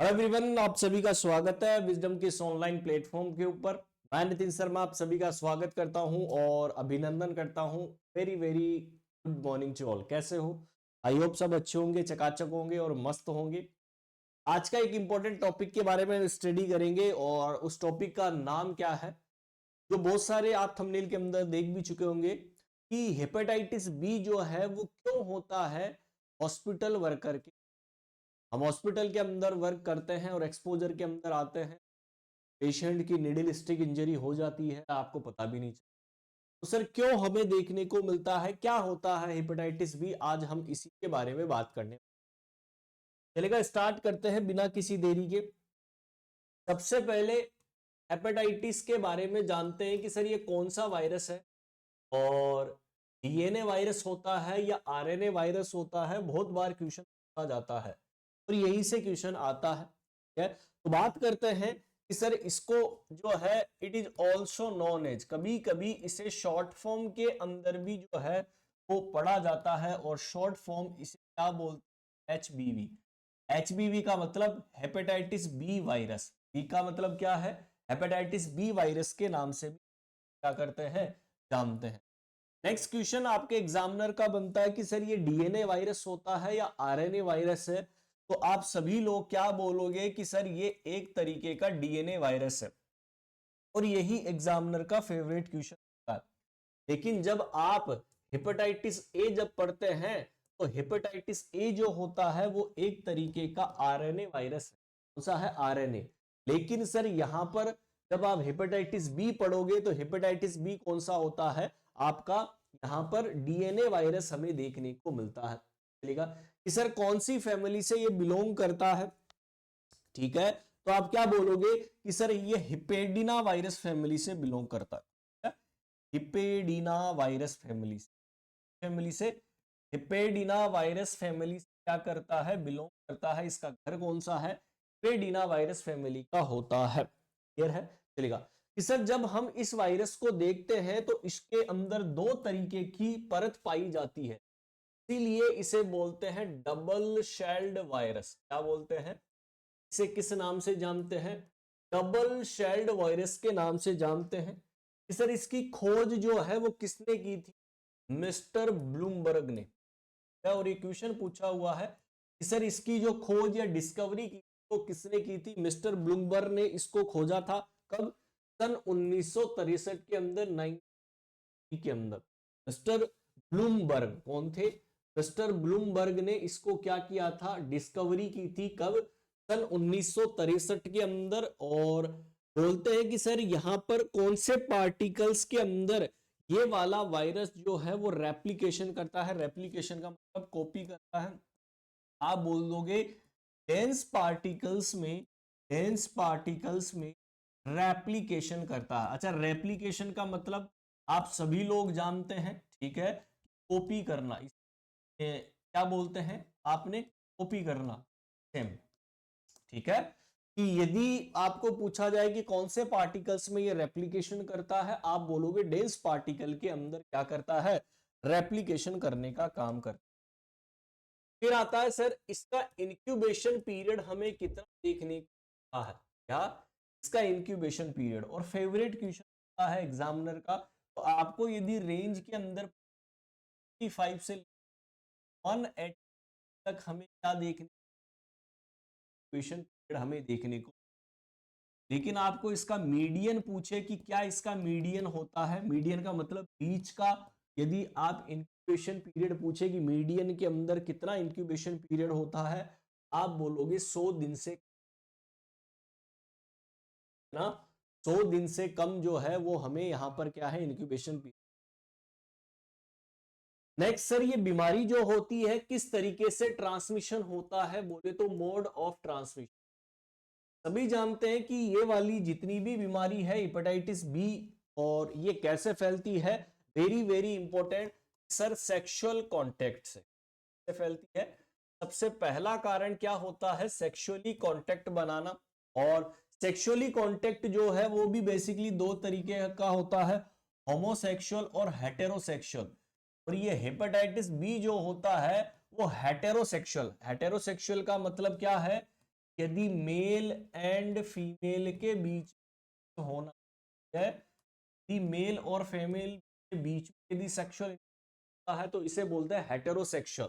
Hello everyone, आप सभी का स्वागत है विजडम के इस ऑनलाइन प्लेटफॉर्म के ऊपर। मैं नितिन शर्मा आप सभी का स्वागत करता हूं और अभिनंदन करता हूं। Very very good morning to all. कैसे हो? आई होप सब अच्छे होंगे, चकाचक होंगे और मस्त होंगे। आज का एक इंपॉर्टेंट टॉपिक के बारे में स्टडी करेंगे और उस टॉपिक का नाम क्या है, जो बहुत सारे आप थंबनेल के अंदर देख भी चुके होंगे कि हेपेटाइटिस बी जो है वो क्यों होता है हॉस्पिटल वर्कर के। हम हॉस्पिटल के अंदर वर्क करते हैं और एक्सपोजर के अंदर आते हैं, पेशेंट की निडल स्टिक इंजरी हो जाती है, आपको पता भी नहीं चलता। तो सर क्यों हमें देखने को मिलता है, क्या होता है हेपेटाइटिस बी, आज हम इसी के बारे में बात करने चलेगा। स्टार्ट करते हैं बिना किसी देरी के। सबसे पहले हेपेटाइटिस के बारे में जानते हैं कि सर ये कौन सा वायरस है और डीएनए वायरस होता है या आरएनए वायरस होता है। बहुत बार क्वेश्चन पूछा जाता है और यही से क्वेश्चन आता है। ठीक है, तो बात करते हैं कि सर इसको जो है it is also known as, कभी कभी इसे शॉर्ट फॉर्म के अंदर भी जो है वो पढ़ा जाता है और शॉर्ट फॉर्म इसे क्या बोलते हैं? एचबीवी। एचबीवी का मतलब हेपेटाइटिस बी वायरस। बी का मतलब क्या है? हेपेटाइटिस बी वायरस के नाम से भी क्या करते हैं, जानते हैं। नेक्स्ट क्वेश्चन आपके एग्जामिनर का बनता है कि सर ये डीएनए वायरस होता है या आरएनए वायरस है। तो आप सभी लोग क्या बोलोगे कि सर ये एक तरीके का डीएनए वायरस है और यही एग्जामिनर का फेवरेट क्वेश्चन होता है। लेकिन जब आप हेपेटाइटिस ए जब पढ़ते हैं तो हेपेटाइटिस ए जो होता है वो एक तरीके का आरएनए वायरस है। कौन सा है? आरएनए। लेकिन सर यहां पर जब आप हेपेटाइटिस बी पढ़ोगे तो हेपेटाइटिस बी कौन सा होता है आपका? यहां पर डीएनए वायरस हमें देखने को मिलता है। चलेगा कि सर कौन सी फैमिली से ये बिलोंग करता है। ठीक है, तो आप क्या बोलोगे कि सर ये हिपेडिना वायरस फैमिली से बिलोंग करता है। हिपेडिना वायरस फैमिली से हिपेडिना वायरस फैमिली से क्या करता है? बिलोंग करता है। इसका घर कौन सा है? हिपेडिना वायरस फैमिली का होता है। क्लियर है? चलेगा कि सर जब हम इस वायरस को देखते हैं तो इसके अंदर दो तरीके की परत पाई जाती है, इसीलिए इसे बोलते हैं डबल शेल्ड वायरस। क्या बोलते हैं इसे? किस नाम से जानते हैं? डबल शेल्ड वायरस के नाम से जानते हैं। कि सर इसकी खोज जो है वो किसने की थी? मिस्टर ब्लूमबर्ग ने। और ये क्वेश्चन पूछा हुआ है कि सर इसकी जो खोज या डिस्कवरी की तो किसने की थी? मिस्टर ब्लूमबर्ग ने इसको खोजा था। कब? सन 1963 के अंदर, 19 के अंदर। मिस्टर ब्लूमबर्ग कौन थे? मिस्टर ब्लूमबर्ग ने इसको क्या किया था? डिस्कवरी की थी। कब? सन 1963 के अंदर। और बोलते हैं कि सर यहां पर कौन से पार्टिकल्स के अंदर ये वाला वायरस जो है वो रेप्लिकेशन करता है। रेप्लिकेशन का मतलब कॉपी करता है। आप बोल दोगे डेंस पार्टिकल्स में रेप्लिकेशन करता है। अच्छा, रेप्लिकेशन का मतलब आप सभी लोग जानते हैं। ठीक है, कॉपी करना, क्या बोलते हैं आपने? कॉपी करना, सेम। ठीक है, कि यदि आपको पूछा जाए कि कौन से पार्टिकल्स में ये रेप्लिकेशन करता है, आप बोलोगे डेंस पार्टिकल के अंदर क्या करता है? रेप्लिकेशन करने का काम करता है। फिर आता है सर इसका इंक्यूबेशन पीरियड हमें कितना देखने का है? क्या इसका इंक्यूबेशन पीरियड? और फेवरेट क्वेश्चन है एग्जामिनर का, तो आपको यदि रेंज के अंदर 55 से 180 तक हमें क्या देखने, इंक्यूबेशन पीरियड हमें देखने को। लेकिन आपको इसका मीडियन पूछे कि क्या इसका मीडियन होता है? मीडियन का मतलब बीच का। यदि आप इंक्यूबेशन पीरियड पूछे कि मीडियन के अंदर कितना इंक्यूबेशन पीरियड होता है, आप बोलोगे 100 दिन से ना, 100 दिन से कम जो है वो हमें यहां पर क्या है? Incubation period. नेक्स्ट सर ये बीमारी जो होती है किस तरीके से ट्रांसमिशन होता है? बोले तो मोड ऑफ ट्रांसमिशन। सभी जानते हैं कि ये वाली जितनी भी बीमारी है हेपेटाइटिस बी, और ये कैसे फैलती है? Very very important sir, sexual contact से फैलती है। सबसे पहला कारण क्या होता है? सेक्सुअली कांटेक्ट बनाना। और सेक्सुअली कांटेक्ट जो है वो भी बेसिकली दो तरीके का होता है, होमोसेक्सुअल और हेटेरोसेक्सुअल। और ये हेपेटाइटिस बी जो होता है वो हेटेरोसेक्सुअल। हेटेरोसेक्सुअल का मतलब क्या है? यदि मेल एंड फीमेल के बीच होना है, यदि मेल और फीमेल के बीच में यदि सेक्सुअल है तो इसे बोलते हैं हेटेरोसेक्सुअल।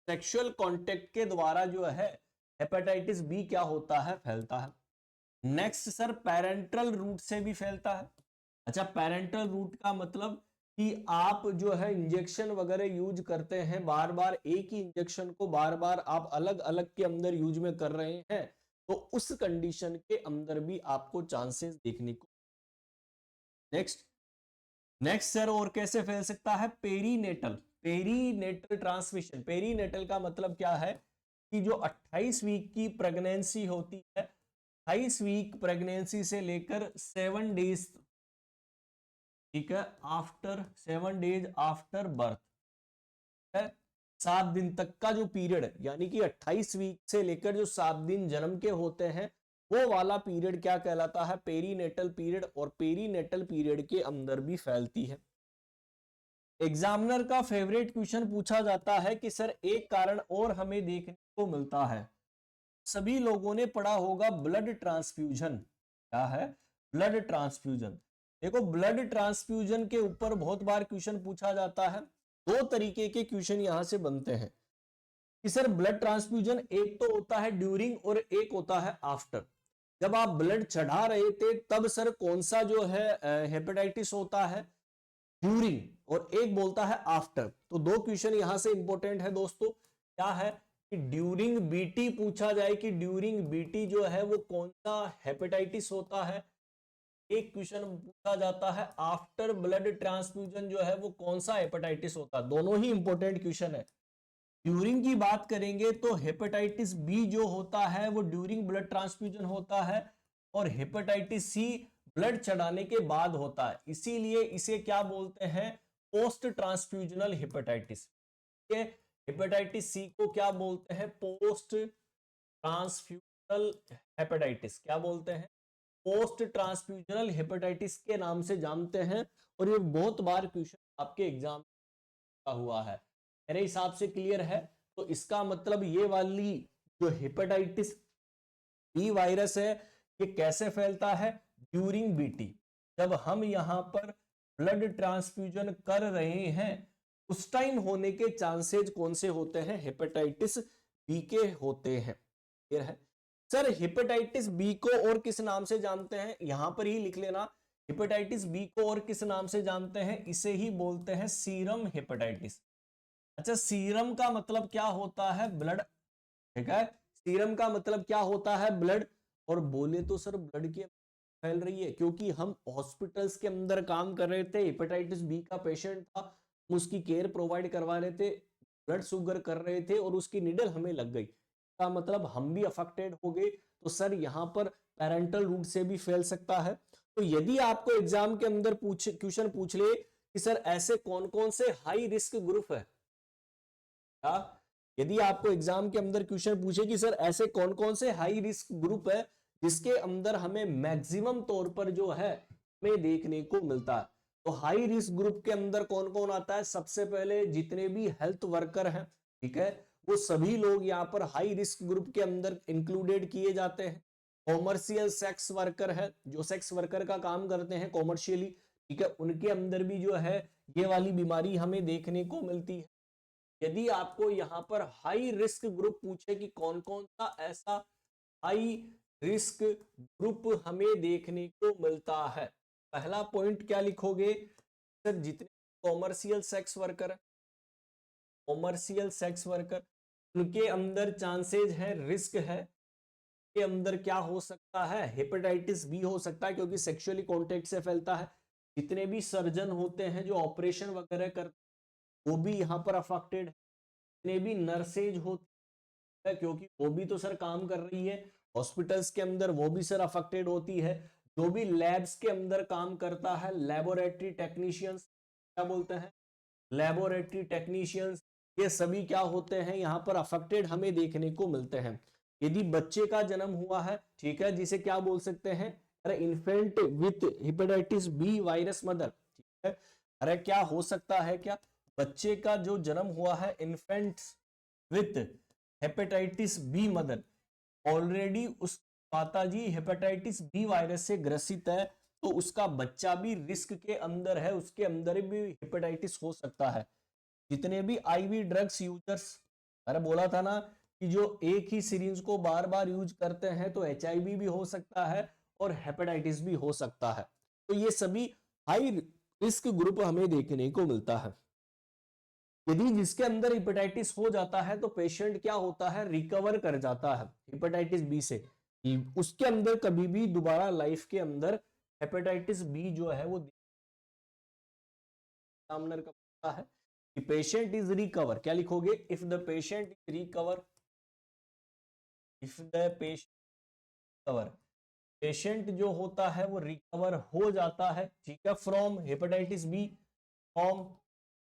सेक्सुअल कांटेक्ट के द्वारा जो है हेपेटाइटिस बी क्या होता है, फैलता है। नेक्स्ट सर, पेरेंटल रूट से भी फैलता है। अच्छा, पेरेंटल रूट का मतलब कि आप जो है इंजेक्शन वगैरह यूज करते हैं, बार बार एक ही इंजेक्शन को बार बार आप अलग अलग के अंदर यूज में कर रहे हैं, तो उस कंडीशन के अंदर भी आपको चांसेस देखने को। नेक्स्ट नेक्स्ट सर, और कैसे फैल सकता है, पेरीनेटल। पेरीनेटल ट्रांसमिशन, पेरीनेटल का मतलब क्या है कि जो 28 वीक की प्रेगनेंसी होती है, 28 वीक प्रेगनेंसी से लेकर 7 डेज, ठीक है, आफ्टर 7 डेज आफ्टर बर्थ है, 7 दिन तक का जो पीरियड, यानी कि 28 वीक से लेकर जो 7 दिन जन्म के होते हैं, वो वाला पीरियड क्या कहलाता है, पेरीनेटल पीरियड। और पेरीनेटल पीरियड के अंदर भी फैलती है। एग्जामिनर का फेवरेट क्वेश्चन पूछा जाता है कि सर एक कारण और हमें देखने को मिलता है, सभी लोगों ने पढ़ा होगा ब्लड ट्रांसफ्यूजन। क्या है, ब्लड ट्रांसफ्यूजन। देखो, ब्लड ट्रांसफ्यूजन के ऊपर बहुत बार क्वेश्चन पूछा जाता है। दो तरीके के क्वेश्चन यहां से बनते हैं कि सर ब्लड ट्रांसफ्यूजन एक तो होता है ड्यूरिंग और एक होता है आफ्टर। जब आप ब्लड चढ़ा रहे थे तब सर कौन सा जो है हेपेटाइटिस होता है, ड्यूरिंग, और एक बोलता है आफ्टर। तो दो क्वेश्चन यहां से इंपॉर्टेंट है दोस्तों। क्या है कि ड्यूरिंग बीटी पूछा जाए कि ड्यूरिंग बीटी जो है वो कौन सा हेपेटाइटिस होता है। एक क्वेश्चन पूछा जाता है आफ्टर ब्लड ट्रांसफ्यूजन जो है वो कौन सा हेपेटाइटिस होता है। दोनों ही इंपॉर्टेंट क्वेश्चन है। ड्यूरिंग की बात करेंगे तो हेपेटाइटिस बी जो होता है वो ड्यूरिंग ब्लड ट्रांसफ्यूजन होता है, और हेपेटाइटिस सी ब्लड चढ़ाने के बाद होता है, इसीलिए इसे क्या बोलते हैं, post transfusional hepatitis. Hepatitis C को क्या बोलते हैं, पोस्ट ट्रांसफ्यूजनल हेपेटाइटिस। क्या बोलते हैं, पोस्ट ट्रांसफ्यूजनल हेपेटाइटिस के नाम से जानते हैं। और ये बहुत बार क्वेश्चन आपके एग्जाम का हुआ है, मेरे हिसाब से क्लियर है। तो इसका मतलब ये वाली जो हेपेटाइटिस बी वायरस है ये कैसे फैलता है, ड्यूरिंग बीटी। जब हम यहां पर ब्लड ट्रांसफ्यूजन कर रहे हैं उस टाइम होने के चांसेस कौन से होते हैं, हेपेटाइटिस बी के होते हैं। क्लियर है सर। हेपेटाइटिस बी को और किस नाम से जानते हैं, यहां पर ही लिख लेना। हेपेटाइटिस बी को और किस नाम से जानते हैं, इसे ही बोलते हैं सीरम हेपेटाइटिस। अच्छा, सीरम का मतलब क्या होता है, ब्लड। ठीक है, सीरम का मतलब क्या होता है, ब्लड। और बोले तो सर ब्लड की फैल रही है, क्योंकि हम हॉस्पिटल्स के अंदर काम कर रहे थे, हेपेटाइटिस बी का पेशेंट था, उसकी केयर प्रोवाइड करवा रहे थे, ब्लड शुगर कर रहे थे और उसकी निडल हमें लग गई, का मतलब हम भी अफेक्टेड हो गए। तो सर यहां पर पेरेंटल रूट से भी फैल सकता है। तो यदि आपको एग्जाम के अंदर क्वेश्चन पूछ ले कि सर ऐसे कौन कौन से हाई रिस्क ग्रुप है, यदि आपको एग्जाम के अंदर क्वेश्चन पूछे कि सर ऐसे कौन कौन से हाई रिस्क ग्रुप है जिसके अंदर हमें मैक्सिमम तौर पर जो है हमें देखने को मिलता है, तो हाई रिस्क ग्रुप के अंदर कौन कौन आता है, सबसे पहले जितने भी हेल्थ वर्कर हैं, ठीक है, वो सभी लोग यहाँ पर हाई रिस्क ग्रुप के अंदर इंक्लूडेड किए जाते हैं। कॉमर्शियल सेक्स वर्कर है, जो सेक्स वर्कर का काम करते हैं कॉमर्शियली, ठीक है, उनके अंदर भी जो है ये वाली बीमारी हमें देखने को मिलती है। यदि आपको यहां पर हाई रिस्क ग्रुप पूछे कि कौन कौन सा ऐसा हाई रिस्क ग्रुप हमें देखने को मिलता है, पहला पॉइंट क्या लिखोगे, सर जितने commercial sex worker, commercial sex worker, उनके अंदर चांसेस है, रिस्क है के अंदर क्या हो सकता है, हेपेटाइटिस बी हो सकता है, क्योंकि सेक्सुअली कांटेक्ट से फैलता है। जितने भी सर्जन होते हैं जो ऑपरेशन वगैरह करते वो भी यहाँ पर अफेक्टेड है। जितने भी नर्सेज होती है, क्योंकि वो भी तो सर काम कर रही है हॉस्पिटल्स के अंदर, वो भी सर अफेक्टेड होती है। जो भी लैब्स के अंदर काम करता है, लेबोरेटरी टेक्नीशियंस, क्या बोलते हैं, लेबोरेटरी टेक्नीशियंस, ये सभी क्या होते हैं, यहाँ पर अफेक्टेड हमें देखने को मिलते हैं। यदि बच्चे का जन्म हुआ है, ठीक है, जिसे क्या बोल सकते हैं, अरे infant with hepatitis B virus mother, ठीक है, अरे क्या हो सकता है, क्या बच्चे का जो जन्म हुआ है infant with hepatitis B mother, already उस माता जी हेपेटाइटिस बी वायरस से ग्रसित है, तो उसका बच्चा भी रिस्क के अंदर है, उसके अंदर भी हेपेटाइटिस हो सकता है। जितने भी आईवी ड्रग्स यूजर्स, मैंने बोला था ना कि जो एक ही सिरिंज को बार बार यूज करते हैं तो एचआईवी भी हो सकता है और हेपेटाइटिस भी हो सकता है। तो ये सभी हाई रिस्क ग्रुप हमें देखने को मिलता है। यदि जिसके अंदर हेपेटाइटिस हो जाता है तो पेशेंट क्या होता है, रिकवर कर जाता है हेपेटाइटिस बी से, उसके अंदर कभी भी दोबारा लाइफ के अंदर हेपेटाइटिस बी जो है वो एग्जामिनर का पता है कि पेशेंट इज रिकवर, क्या लिखोगे, if the patient is recover, if the patient recover, patient जो होता है वो रिकवर हो जाता है, ठीक है, from hepatitis B, from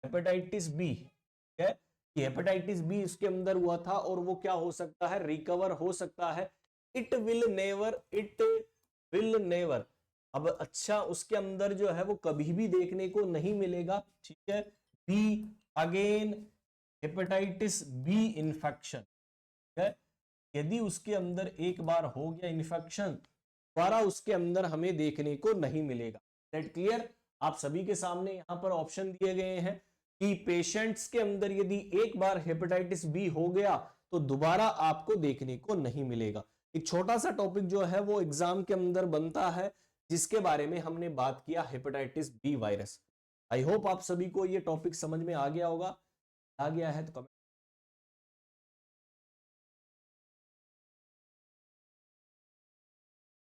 hepatitis B, ठीक है, कि हेपेटाइटिस बी इसके अंदर हुआ था और वो क्या हो सकता है, रिकवर हो सकता है। It will never, it will never, अब अच्छा उसके अंदर जो है वो कभी भी देखने को नहीं मिलेगा, ठीक है, be again hepatitis B infection, ठीक है, यदि उसके अंदर एक बार हो गया इन्फेक्शन, दोबारा उसके अंदर हमें देखने को नहीं मिलेगा। That clear? आप सभी के सामने यहां पर ऑप्शन दिए गए हैं कि पेशेंट्स के अंदर यदि एक बार हेपेटाइटिस बी हो गया तो दोबारा आपको देखने को नहीं मिलेगा। एक छोटा सा टॉपिक जो है वो एग्जाम के अंदर बनता है जिसके बारे में हमने बात किया, hepatitis B virus. I hope आप सभी को ये टॉपिक समझ में आ गया होगा। आ गया है तो